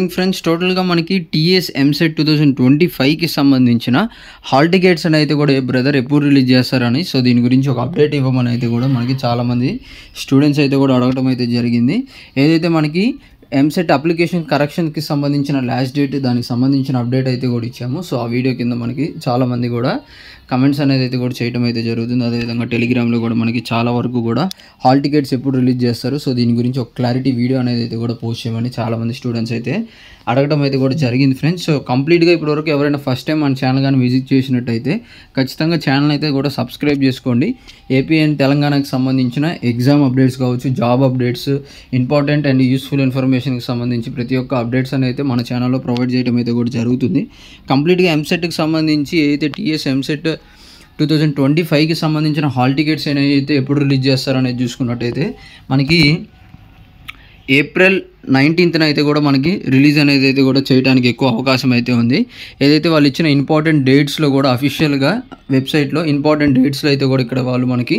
Morning friends. టోటల్గా మనకి TS EAMCET 2025కి సంబంధించిన హాల్ టికెట్స్ అని అయితే కూడా బ్రదర్ ఎప్పుడు రిలీజ్ చేస్తారని, సో దీని గురించి ఒక అప్డేట్ ఇవ్వమని అయితే కూడా మనకి చాలామంది స్టూడెంట్స్ అయితే కూడా అడగడం అయితే జరిగింది. ఏదైతే మనకి ఎంసెట్ అప్లికేషన్ కరెక్షన్కి సంబంధించిన లాస్ట్ డేట్, దానికి సంబంధించిన అప్డేట్ అయితే కూడా ఇచ్చాము. సో ఆ వీడియో కింద మనకి చాలామంది కూడా కమెంట్స్ అనేది అయితే కూడా చేయడం అయితే జరుగుతుంది. అదేవిధంగా టెలిగ్రామ్లో కూడా మనకి చాలా వరకు కూడా హాల్ టికెట్స్ ఎప్పుడు రిలీజ్ చేస్తారు, సో దీని గురించి ఒక క్లారిటీ వీడియో అనేది అయితే కూడా పోస్ట్ చేయమని చాలామంది స్టూడెంట్స్ అయితే అడగడం అయితే కూడా జరిగింది ఫ్రెండ్స్. సో కంప్లీట్గా ఇప్పటివరకు ఎవరైనా ఫస్ట్ టైం మన ఛానల్ కానీ విజిట్ చేసినట్టయితే ఖచ్చితంగా ఛానల్ అయితే కూడా సబ్స్క్రైబ్ చేసుకోండి. ఏపీ అండ్ తెలంగాణకి సంబంధించిన ఎగ్జామ్ అప్డేట్స్ కావచ్చు, job updates, important and useful ఇన్ఫర్మేషన్కి సంబంధించి ప్రతి ఒక్క అప్డేట్స్ అయితే మన ఛానల్లో ప్రొవైడ్ చేయడం అయితే కూడా జరుగుతుంది. కంప్లీట్గా ఎంసెట్కి సంబంధించి ఏదైతే టీఎస్ ఎంసెట్ 2025కి సంబంధించిన హాల్ టికెట్స్ అయితే ఎప్పుడు రిలీజ్ చేస్తారనేది చూసుకున్నట్టయితే మనకి ఏప్రిల్ 19th అయితే కూడా మనకి రిలీజ్ అనేది అయితే కూడా చేయడానికి ఎక్కువ అవకాశం అయితే ఉంది. ఏదైతే వాళ్ళు ఇచ్చిన ఇంపార్టెంట్ డేట్స్లో కూడా అఫీషియల్గా వెబ్సైట్లో ఇంపార్టెంట్ డేట్స్లో అయితే కూడా ఇక్కడ వాళ్ళు మనకి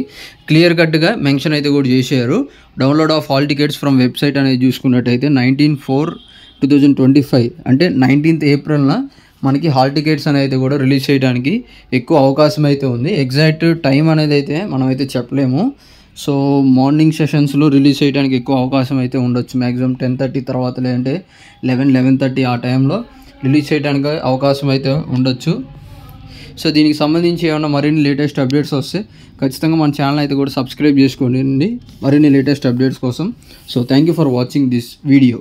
క్లియర్ కట్గా మెన్షన్ అయితే కూడా చేశారు. Download of hall tickets from website అనేది చూసుకున్నట్టయితే 19/4/2025 అంటే 19th ఏప్రిల్న మనకి హాల్ టికెట్స్ అనేది కూడా రిలీజ్ చేయడానికి ఎక్కువ అవకాశం అయితే ఉంది. ఎగ్జాక్ట్ టైం అనేది అయితే మనమైతే చెప్పలేము. సో మార్నింగ్ సెషన్స్లో రిలీజ్ చేయడానికి ఎక్కువ అవకాశం అయితే ఉండొచ్చు. మ్యాక్సిమం 10:30 తర్వాత, లేదంటే 11-11:30 ఆ టైంలో రిలీజ్ చేయడానికి అవకాశం అయితే ఉండొచ్చు. సో దీనికి సంబంధించి ఏమైనా మరిన్ని లేటెస్ట్ అప్డేట్స్ వస్తే ఖచ్చితంగా మన ఛానల్ అయితే కూడా సబ్స్క్రైబ్ చేసుకోండి మరిన్ని లేటెస్ట్ అప్డేట్స్ కోసం. So thank you for watching this video.